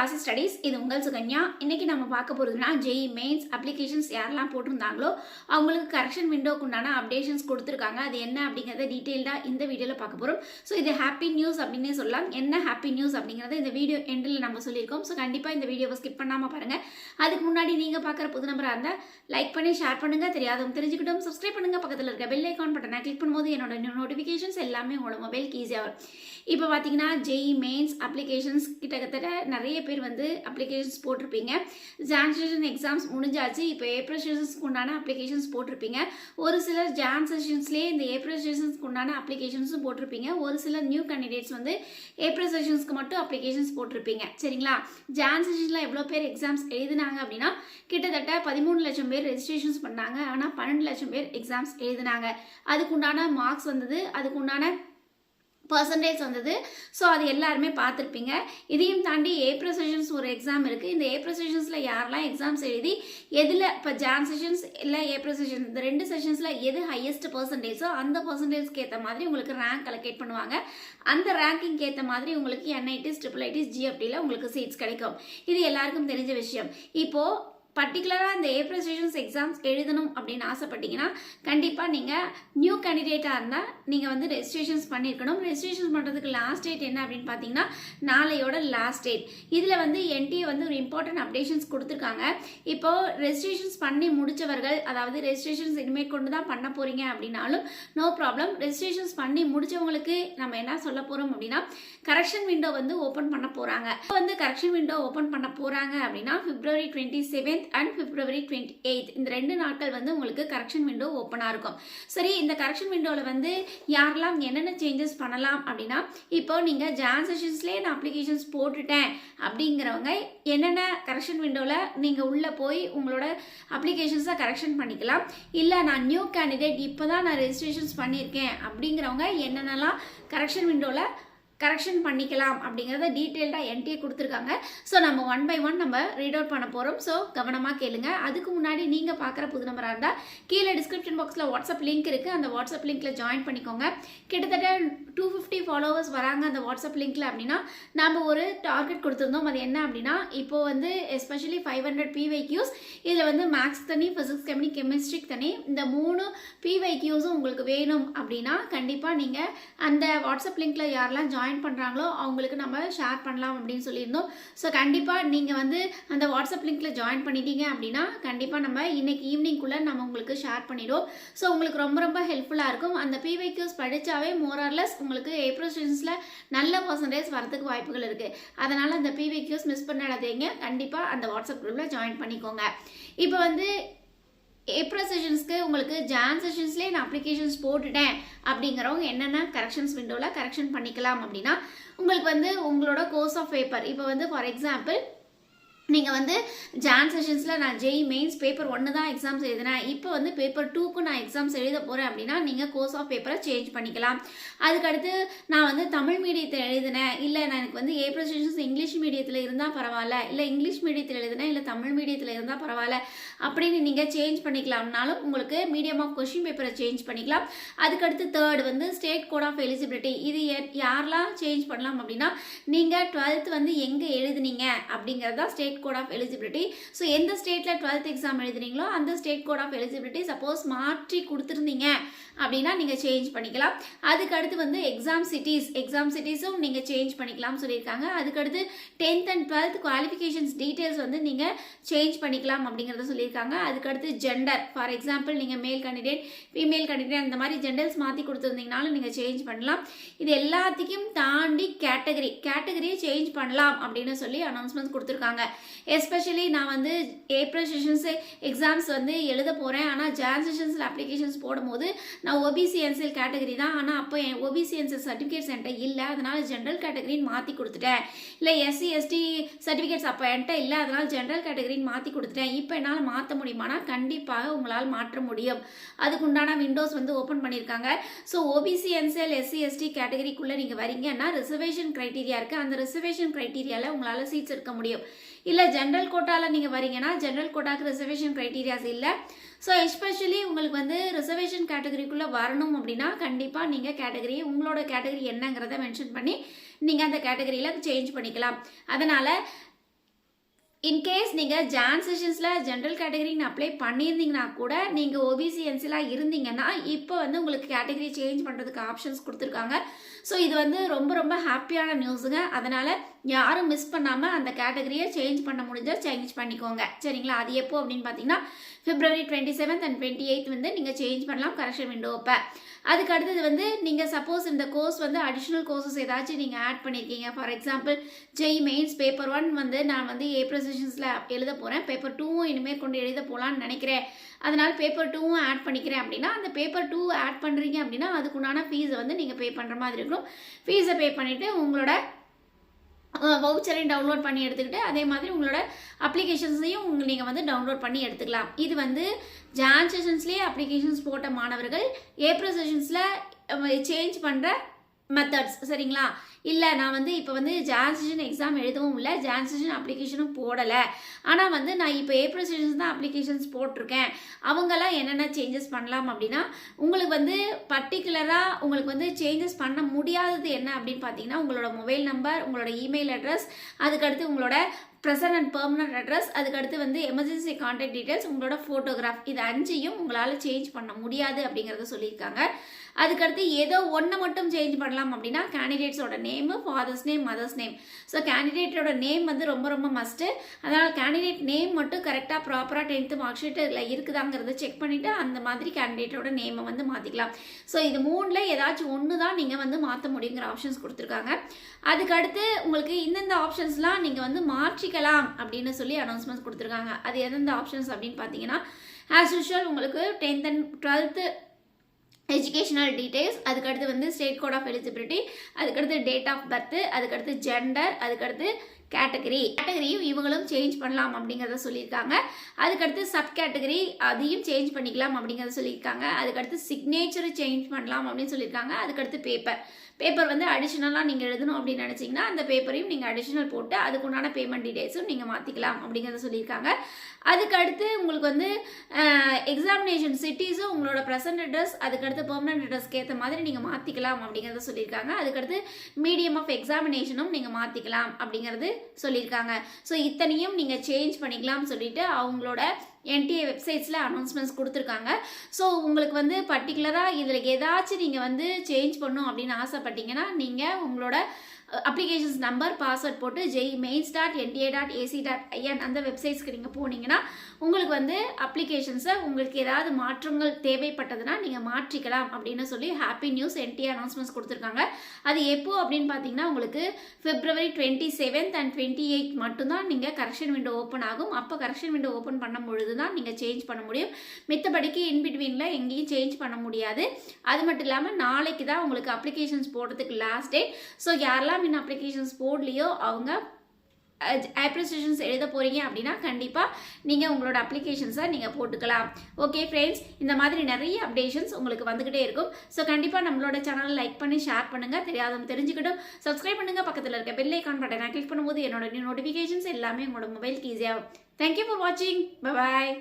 ராசி ஸ்டடீஸ் இது உங்கள் சுகன்யா. இன்னைக்கு நம்ம பார்க்க போறதுன்னா ஜேஇ மெயின்ஸ் அப்ளிகேஷன்ஸ் யாரெல்லாம் போட்டிருந்தாங்களோ அவங்களுக்கு கரெக்ஷன் விண்டோக்கு உண்டான அப்டேஷன்ஸ் கொடுத்துருக்காங்க. அது என்ன அப்படிங்கிறத டீட்டெயில்டாக இந்த வீடியோவில் பார்க்க போகிறோம். ஸோ இது ஹாப்பி நியூஸ் அப்படின்னே சொல்லலாம். என்ன ஹாப்பி நியூஸ் அப்படிங்கிறத இந்த வீடியோ எண்டில் நம்ம சொல்லியிருக்கோம். ஸோ கண்டிப்பாக இந்த வீடியோவை ஸ்கிப் பண்ணாமல் பாருங்கள். அதுக்கு முன்னாடி நீங்கள் பார்க்குற புது நம்பராக இருந்தால் லைக் பண்ணி ஷேர் பண்ணுங்கள். தெரியாதவங்க தெரிஞ்சுக்கிட்டும் சப்ஸ்கிரைப் பண்ணுங்கள். பக்கத்தில் இருக்க பெல் ஐக்கான் பட்டனை கிளிக் பண்ணும்போது என்னோட நோட்டிஃபிகேஷன்ஸ் எல்லாமே உங்களோட மொபைலுக்கு ஈஸியாக வரும். இப்போ பார்த்தீங்கன்னா ஜேஇ மெயின்ஸ் அப்ளிகேஷன்ஸ் கிட்டத்தட்ட நிறைய பேர் வந்து அப்ளிகேஷன்ஸ் போட்டிருப்பீங்க. ஜான் செஷன் எக்ஸாம்ஸ் முடிஞ்சாச்சு. இப்போ ஏப்ரல் செஷன்ஸ்க்கு உண்டான அப்ளிகேஷன்ஸ் போட்டிருப்பீங்க. ஒரு சிலர் ஜான் செஷன்ஸ்லேயே இந்த ஏப்ரல் செஷன்ஸ்க்கு உண்டான அப்ளிகேஷன்ஸும் போட்டிருப்பீங்க. ஒரு சிலர் நியூ கேண்டிடேட்ஸ் வந்து ஏப்ரல் செஷன்ஸ்க்கு மட்டும் அப்ளிகேஷன்ஸ் போட்டிருப்பீங்க. சரிங்களா? ஜான் செஷன்ஸில் எவ்வளோ பேர் எக்ஸாம்ஸ் எழுதினாங்க அப்படின்னா கிட்டத்தட்ட 13 லட்சம் பேர் ரெஜிஸ்ட்ரேஷன்ஸ் பண்ணாங்க. ஆனால் 12 லட்சம் பேர் எக்ஸாம்ஸ் எழுதினாங்க. அதுக்குண்டான மார்க்ஸ் வந்தது, அதுக்குண்டான பர்சன்டேஜ் வந்தது. ஸோ அது எல்லாருமே பார்த்துருப்பீங்க. இதையும் தாண்டி ஏப்ரல் செஷன்ஸ் ஒரு எக்ஸாம் இருக்குது. இந்த ஏப்ரல் செஷன்ஸில் யாரெல்லாம் எக்ஸாம்ஸ் எழுதி எதில் இப்போ ஜான் செஷன்ஸ் இல்லை ஏப்ரல் செஷன் இந்த ரெண்டு செஷன்ஸில் எது ஹையஸ்ட் பர்சன்டேஜோ அந்த பர்சன்டேஜ்க்கு ஏற்ற மாதிரி உங்களுக்கு ரேங்க் அலோகேட் பண்ணுவாங்க. அந்த ரேங்கிங்க்கு ஏற்ற மாதிரி உங்களுக்கு NITs, IIITs, GFTல உங்களுக்கு சீட்ஸ் கிடைக்கும். இது எல்லாருக்கும் தெரிஞ்ச விஷயம். இப்போது பர்டிகுலராக இந்த ஏப்ரல் செஷன்ஸ் எக்ஸாம்ஸ் எழுதணும் அப்படின்னு ஆசைப்பட்டீங்கன்னா கண்டிப்பாக நீங்கள் நியூ கேண்டிடேட்டாக இருந்தால் நீங்கள் வந்து ரெஜிஸ்ட்ரேஷன்ஸ் பண்ணியிருக்கணும். ரெஜிஸ்ட்ரேஷன் பண்ணுறதுக்கு லாஸ்ட் டேட் என்ன அப்படின்னு பார்த்தீங்கன்னா நாளையோட லாஸ்ட் டேட். இதில் வந்து NTA வந்து ஒரு இம்பார்ட்டன்ட் அப்டேஷன்ஸ் கொடுத்துருக்காங்க. இப்போது ரெஜிஸ்ட்ரேஷன்ஸ் பண்ணி முடித்தவர்கள், அதாவது ரெஜிஸ்ட்ரேஷன்ஸ் இனிமேல் கொண்டு தான் பண்ண போகிறீங்க அப்படின்னாலும் நோ ப்ராப்ளம். ரெஜிஸ்ட்ரேஷன்ஸ் பண்ணி முடித்தவங்களுக்கு நம்ம என்ன சொல்ல போகிறோம் அப்படின்னா கரெக்ஷன் விண்டோ வந்து ஓப்பன் பண்ண போகிறாங்க. இப்போ வந்து கரெக்ஷன் விண்டோ ஓப்பன் பண்ண போகிறாங்க அப்படின்னா February 27th and February 28th இந்த 2 நாட்கள் வந்து உங்களுக்கு கரெக்ஷன் விண்டோ ஓப்பனாக இருக்கும். சரி, இந்த கரெக்ஷன் விண்டோவில் வந்து யாரெல்லாம் என்னென்ன சேஞ்சஸ் பண்ணலாம் அப்படின்னா இப்போ நீங்கள் ஜான் செஷன்ஸ்லேயே நான் அப்ளிகேஷன்ஸ் போட்டுட்டேன் அப்படிங்கிறவங்க என்னென்ன கரெக்ஷன் விண்டோவில் நீங்கள் உள்ளே போய் உங்களோட அப்ளிகேஷன்ஸை கரெக்ஷன் பண்ணிக்கலாம். இல்லை நான் நியூ கேண்டிடேட் இப்போ தான் நான் ரெஜிஸ்ட்ரேஷன்ஸ் பண்ணியிருக்கேன் அப்படிங்கிறவங்க என்னென்னலாம் கரெக்ஷன் விண்டோவில் கரெக்ஷன் பண்ணிக்கலாம் அப்படிங்கிறத டீட்டெயில்டாக NTA கொடுத்துருக்காங்க. ஸோ நம்ம 1 by 1 நம்ம ரீட் அவுட் பண்ண போகிறோம். ஸோ கவனமாக கேளுங்க. அதுக்கு முன்னாடி நீங்கள் பார்க்குற புது நம்பராக இருந்தால் கீழே டிஸ்கிரிப்ஷன் பாக்ஸில் வாட்ஸ்அப் லிங்க் இருக்குது. அந்த வாட்ஸ்அப் லிங்க்கில் ஜாயின் பண்ணிக்கோங்க. கிட்டத்தட்ட 250 ஃபாலோவர்ஸ் வராங்க அந்த வாட்ஸ்அப் லிங்க்கில் அப்படின்னா நம்ம ஒரு டார்கெட் கொடுத்துருந்தோம். அது என்ன அப்படின்னா இப்போது வந்து எஸ்பெஷலி 500 PYQs. இதில் வந்து மேக்ஸ் தனி, ஃபிசிக்ஸ் தனி, கெமிஸ்ட்ரிக்கு தனி, இந்த 3 PYQஸும் உங்களுக்கு வேணும் அப்படின்னா கண்டிப்பாக நீங்கள் அந்த வாட்ஸ்அப் லிங்க்கில் யாரெல்லாம் ஜாயின் பண்ணுறாங்களோ அவங்களுக்கு நம்ம ஷேர் பண்ணலாம் அப்படின்னு சொல்லியிருந்தோம். ஸோ கண்டிப்பாக நீங்கள் வந்து அந்த வாட்ஸ்அப் லிங்க்கில் ஜாயின் பண்ணிட்டீங்க அப்படின்னா கண்டிப்பாக நம்ம இன்னைக்கு ஈவினிங்குள்ளே நம்ம உங்களுக்கு ஷேர் பண்ணிடுவோம். ஸோ உங்களுக்கு ரொம்ப ரொம்ப ஹெல்ப்ஃபுல்லாக இருக்கும். அந்த PYQs படித்தாவே மோரார்லெஸ் உங்களுக்கு ஏப்ரல் செஷன்ஸில் நல்ல பர்சன்டேஜ் வரதுக்கு வாய்ப்புகள் இருக்குது. அதனால் அந்த PYQs மிஸ் பண்ணிடாதீங்க. கண்டிப்பாக அந்த வாட்ஸ்அப் குரூப்பில் ஜாயின் பண்ணிக்கோங்க. இப்போ வந்து ஏப்ரல் செஷன்ஸ்க்கு உங்களுக்கு ஜான் செஷன்ஸ்லேயே நான் அப்ளிகேஷன்ஸ் போட்டுட்டேன் அப்படிங்கிறவங்க என்னென்ன கரெக்ஷன்ஸ் விண்டோவில் கரெக்ஷன் பண்ணிக்கலாம் அப்படின்னா உங்களுக்கு வந்து உங்களோட கோர்ஸ் ஆஃப் பேப்பர் இப்போ வந்து ஃபார் எக்ஸாம்பிள் நீங்கள் வந்து ஜான் செஷன்ஸில் நான் ஜேஇ மெயின்ஸ் பேப்பர் 1 தான் எக்ஸாம்ஸ் எழுதினேன், இப்போ வந்து பேப்பர் 2க்கு நான் எக்ஸாம்ஸ் எழுத போகிறேன் அப்படின்னா நீங்கள் கோர்ஸ் ஆஃப் பேப்பரை சேஞ்ச் பண்ணிக்கலாம். அதுக்கடுத்து நான் வந்து தமிழ் மீடியத்தில் எழுதினேன், இல்லை நான் எனக்கு வந்து ஏப்ரல் செஷன்ஸ் இங்கிலீஷ் மீடியத்தில் இருந்தால் பரவாயில்ல, இல்லை இங்கிலீஷ் மீடியத்தில் எழுதினேன், இல்லை தமிழ் மீடியத்தில் இருந்தால் பரவாயில்ல அப்படின்னு நீங்கள் சேஞ்ச் பண்ணிக்கலாம்னாலும் உங்களுக்கு மீடியம் ஆஃப் கொஷின் பேப்பரை சேஞ்ச் பண்ணிக்கலாம். அதுக்கடுத்து தேர்ட் வந்து ஸ்டேட் கோட் ஆஃப் எலிஜிபிலிட்டி. இது யாரெல்லாம் சேஞ்ச் பண்ணலாம் அப்படின்னா நீங்கள் 12th வந்து எங்கே எழுதுனீங்க அப்படிங்கிறதா state code of eligibility. So எந்த ஸ்டேட்டில் 12th எக்ஸாம் எழுதுறீங்களோ அந்த state code of eligibility suppose மாற்றி கொடுத்துருந்தீங்க அப்படின்னா நீங்கள் சேஞ்ச் பண்ணிக்கலாம். அதுக்கடுத்து வந்து எக்ஸாம் சிட்டிஸும் நீங்கள் சேஞ்ச் பண்ணிக்கலாம் சொல்லியிருக்காங்க. அதுக்கடுத்து 10th and 12th qualifications details வந்து நீங்கள் சேஞ்ச் பண்ணிக்கலாம் அப்படிங்கிறத சொல்லியிருக்காங்க. அதுக்கடுத்து ஜெண்டர், ஃபார் எக்ஸாம்பிள் நீங்கள் மேல் கேண்டிடேட், ஃபீமேல் கேண்டிடேட் அந்த மாதிரி ஜெண்டர்ஸ் மாற்றி கொடுத்துருந்தீங்கனாலும் நீங்கள் சேஞ்ச் பண்ணலாம். இது எல்லாத்தையும் தாண்டி கேட்டகரியை சேஞ்ச் பண்ணலாம் அப்படின்னு சொல்லி அனௌன்ஸ்மெண்ட்ஸ் கொடுத்துருக்காங்க. எஸ்பெஷலி நான் வந்து ஏப்ரல் செஷன்ஸ் எக்ஸாம்ஸ் வந்து எழுத போகிறேன், ஆனால் ஜான் செஷன்ஸில் அப்ளிகேஷன்ஸ் போடும்போது நான் OBC NCL கேட்டகரி தான், ஆனால் அப்போ என் OBC NCL சர்டிஃபிகேட்ஸ் என்கிட்ட இல்லை, அதனால் ஜென்ரல் கேட்டகரின்னு மாற்றி கொடுத்துட்டேன். இல்லை SC ST சர்டிஃபிகேட்ஸ் அப்போ என்கிட்ட இல்லை, அதனால் ஜென்ரல் கேட்டகரின்னு மாற்றி கொடுத்துட்டேன். இப்போ என்னால் மாற்ற முடியுமானா கண்டிப்பாக உங்களால் மாற்ற முடியும். அதுக்குண்டான விண்டோஸ் வந்து ஓப்பன் பண்ணியிருக்காங்க. So OBC NCL SC ST கேட்டகரிக்குள்ளே நீங்கள் வரீங்கன்னா ரிசர்வேஷன் க்ரைட்டீரியா இருக்குது. அந்த ரிசர்வேஷன் க்ரைட்டீரியாவில் உங்களால் சீட்ஸ் எடுக்க முடியும். இல்லை ஜென்ரல் கோட்டாவில் நீங்கள் வரீங்கன்னா ஜென்ரல் கோட்டாக்கு ரிசர்வேஷன் க்ரைட்டீரியாஸ் இல்லை. ஸோ எஸ்பெஷலி உங்களுக்கு வந்து ரிசர்வேஷன் கேட்டகரிக்குள்ளே வரணும் அப்படின்னா கண்டிப்பாக நீங்கள் கேட்டகரி உங்களோட கேட்டகரி என்னங்கிறத மென்ஷன் பண்ணி நீங்கள் அந்த கேட்டகரியில் சேஞ்ச் பண்ணிக்கலாம். அதனால் இன்கேஸ் நீங்கள் ஜான் செஷன்ஸில் ஜென்ரல் கேட்டகரின்னு அப்ளை பண்ணியிருந்தீங்கன்னா கூட நீங்கள் ஓபிசி என்சிலாக இருந்தீங்கன்னா இப்போ வந்து உங்களுக்கு கேட்டகரி சேஞ்ச் பண்ணுறதுக்கு ஆப்ஷன்ஸ் கொடுத்துருக்காங்க. ஸோ இது வந்து ரொம்ப ரொம்ப ஹாப்பியான நியூஸுங்க. அதனால் யாரும் மிஸ் பண்ணாமல் அந்த கேட்டகரியை சேஞ்ச் பண்ண முடிஞ்சால் சேஞ்ச் பண்ணிக்கோங்க. சரிங்களா? அது எப்போ அப்படின்னு பார்த்தீங்கன்னா February 27th and 28th வந்து நீங்கள் சேஞ்ச் பண்ணலாம் கரெக்ஷன் விண்டோப்பை. அதுக்கு அடுத்தது வந்து நீங்கள் சப்போஸ் இந்த கோர்ஸ் வந்து அடிஷ்னல் கோர்சஸ் ஏதாச்சும் நீங்கள் ஆட் பண்ணியிருக்கீங்க. For example JEE mains paper 1 வந்து நான் வந்து ஏப்ரல் செஷன்ஸில் எழுத போகிறேன். பேப்பர் 2வும் இனிமேல் கொண்டு எழுத போகலான்னு நினைக்கிறேன். அதனால் பேப்பர் 2வும் ஆட் பண்ணிக்கிறேன் அப்படின்னா அந்த பேப்பர் 2 ஆட் பண்ணுறீங்க அப்படின்னா அதுக்குண்டான ஃபீஸை வந்து நீங்கள் பே பண்ணுற மாதிரி இருக்கும். ஃபீஸை பே பண்ணிவிட்டு உங்களோட வவுச்சரையும் டவுன்லோட் பண்ணி எடுத்துக்கிட்டு அதே மாதிரி உங்களோட அப்ளிகேஷன்ஸையும் நீங்கள் வந்து டவுன்லோட் பண்ணி எடுத்துக்கலாம். இது வந்து ஜான் செஷன்ஸ்லேயே அப்ளிகேஷன்ஸ் போட்ட மாணவர்கள் ஏப்ரல் செஷன்ஸில் சேஞ்ச் பண்ணுற மெத்தட்ஸ். சரிங்களா? இல்லை நான் வந்து இப்போ வந்து ஜான் செஷன் எக்ஸாம் எழுதவும் இல்லை, ஜான் செஷன் அப்ளிகேஷனும் போடலை, ஆனால் வந்து நான் இப்போ ஏப்ரல் செஷன்ஸ் தான் அப்ளிகேஷன்ஸ் போட்டிருக்கேன், அவங்கெல்லாம் என்னென்ன சேஞ்சஸ் பண்ணலாம் அப்படின்னா உங்களுக்கு வந்து பர்டிகுலராக உங்களுக்கு வந்து சேஞ்சஸ் பண்ண முடியாதது என்ன அப்படின்னு பார்த்தீங்கன்னா உங்களோட மொபைல் நம்பர், உங்களோட இமெயில் அட்ரஸ், அதுக்கடுத்து உங்களோட ப்ரெசன்ட் அண்ட் பெர்மனன்ட் அட்ரஸ், அதுக்கடுத்து வந்து எமர்ஜென்சி கான்டாக்ட் டீட்டெயில்ஸ், உங்களோட ஃபோட்டோகிராஃப், இது 5ஐயும் உங்களால் சேஞ்ச் பண்ண முடியாது அப்படிங்கிறத சொல்லியிருக்காங்க. அதுக்கடுத்து ஏதோ ஒன்று மட்டும் சேஞ்ச் பண்ணலாம் அப்படின்னா கேண்டிடேட்ஸோட name, father's name, mother's name. So கேண்டிடேட்டோட நேம் வந்து ரொம்ப ரொம்ப மஸ்ட்டு. அதனால் கேண்டிடேட் நேம் மட்டும் கரெக்டாக ப்ராப்பராக 10th மார்க் ஷீட் இதில் இருக்குதாங்கிறத செக் பண்ணிவிட்டு அந்த மாதிரி கேண்டிடேட்டோட நேமை வந்து மாற்றிக்கலாம். ஸோ இது 3ல் ஏதாச்சும் ஒன்று தான் நீங்கள் வந்து மாற்ற முடியுங்கிற ஆப்ஷன்ஸ் கொடுத்துருக்காங்க. அதுக்கடுத்து உங்களுக்கு இந்தந்த ஆப்ஷன்ஸ்லாம் நீங்கள் வந்து மாற்றிக்கலாம் அப்படின்னு சொல்லி அனௌன்ஸ்மெண்ட்ஸ் கொடுத்துருக்காங்க. அது எந்தெந்த ஆப்ஷன்ஸ் அப்படின்னு பார்த்தீங்கன்னா ஆஸ் யூஷுவல் உங்களுக்கு 10th and 12th educational details, அதுக்கடுத்து வந்து ஸ்டேட் கோட் ஆஃப் எலிஜிபிலிட்டி, அதுக்கடுத்து டேட் ஆஃப் பர்த், அதுக்கடுத்து ஜெண்டர், அதுக்கடுத்து கேட்டகரியும் இவங்களும் சேஞ்ச் பண்ணலாம் அப்படிங்கிறத சொல்லியிருக்காங்க. அதுக்கடுத்து சப் கேட்டகரி அதையும் சேஞ்ச் பண்ணிக்கலாம் அப்படிங்கிறத சொல்லியிருக்காங்க. அதுக்கடுத்து சிக்னேச்சர் சேஞ்ச் பண்ணலாம் அப்படின்னு சொல்லியிருக்காங்க. அதுக்கடுத்து பேப்பர் வந்து அடிஷ்னலாக நீங்கள் எழுதணும் அப்படின்னு நினச்சிங்கன்னா அந்த பேப்பரையும் நீங்கள் அடிஷ்னல் போட்டு அதுக்குண்டான பேமெண்ட் டீடைல்ஸும் நீங்கள் மாற்றிக்கலாம் அப்படிங்கிறத சொல்லியிருக்காங்க. அதுக்கடுத்து உங்களுக்கு வந்து எக்ஸாமினேஷன் சிட்டிஸும் உங்களோட ப்ரெசன்ட் அட்ரஸ், அதுக்கடுத்து பெர்மனன்ட் அட்ரஸ்க்கு ஏற்ற மாதிரி நீங்கள் மாற்றிக்கலாம் அப்படிங்கிறத சொல்லியிருக்காங்க. அதுக்கடுத்து மீடியம் ஆஃப் எக்ஸாமினேஷனும் நீங்கள் மாற்றிக்கலாம் அப்படிங்கிறது சொல்லியிருக்காங்க. ஸோ இத்தனையும் நீங்கள் சேஞ்ச் பண்ணிக்கலாம்னு சொல்லிட்டு அவங்களோட என்டிஏ வெப்சைட்ஸில் அனௌன்ஸ்மெண்ட்ஸ் கொடுத்துருக்காங்க. ஸோ உங்களுக்கு வந்து பர்டிகுலராக இதில் ஏதாச்சும் நீங்கள் வந்து சேஞ்ச் பண்ணணும் அப்படின்னு ஆசைப்பட்டீங்கன்னா நீங்கள் உங்களோட அப்ளிகேஷன்ஸ் நம்பர், பாஸ்வேர்ட் போட்டு jemains.nta.ac.in அந்த வெப்சைட்ஸ்க்கு நீங்கள் போனீங்கன்னா உங்களுக்கு வந்து அப்ளிகேஷன்ஸை உங்களுக்கு ஏதாவது மாற்றங்கள் தேவைப்பட்டதுன்னா நீங்கள் மாற்றிக்கலாம் அப்படின்னு சொல்லி ஹாப்பி நியூஸ் என்டிஏ அனௌன்ஸ்மெண்ட்ஸ் கொடுத்துருக்காங்க. அது எப்போ அப்படின்னு பார்த்தீங்கன்னா உங்களுக்கு February 27th and 28th மட்டும்தான் நீங்கள் கரெக்ஷன் விண்டோ ஓப்பன் ஆகும். அப்போ கரெக்ஷன் விண்டோ ஓப்பன் பண்ணும் பொழுது தான் நீங்கள் சேஞ்ச் பண்ண முடியும். மித்தபடிக்கு இன்பிட்வீனில் எங்கேயும் சேஞ்ச் பண்ண முடியாது. அது மட்டும் இல்லாமல் நாளைக்கு தான் உங்களுக்கு அப்ளிகேஷன்ஸ் போடுறதுக்கு லாஸ்ட் டேட். ஸோ யாரெல்லாம் இன்னும் அப்ளிகேஷன்ஸ் போடலையோ அவங்க ஏப்ரல் செஷன்ஸ் எழுத போகிறீங்க அப்படின்னா கண்டிப்பாக நீங்கள் உங்களோட அப்ளிகேஷன்ஸை நீங்கள் போட்டுக்கலாம். ஓகே ஃப்ரெண்ட்ஸ், இந்த மாதிரி நிறைய அப்டேஷன்ஸ் உங்களுக்கு வந்துக்கிட்டே இருக்கும். ஸோ கண்டிப்பாக நம்மளோட சேனலை லைக் பண்ணி ஷேர் பண்ணுங்கள், தெரியாதவங்க தெரிஞ்சுக்கிட்டும் சப்ஸ்கிரைப் பண்ணுங்கள். பக்கத்தில் இருக்க பெல் ஐகான் பட்டனை கிளிக் பண்ணும்போது என்னோட நோட்டிஃபிகேஷன்ஸ் எல்லாமே உங்களோட மொபைலுக்கு ஈஸியாகும். தேங்க்யூ ஃபார் வாட்சிங். Bye bye.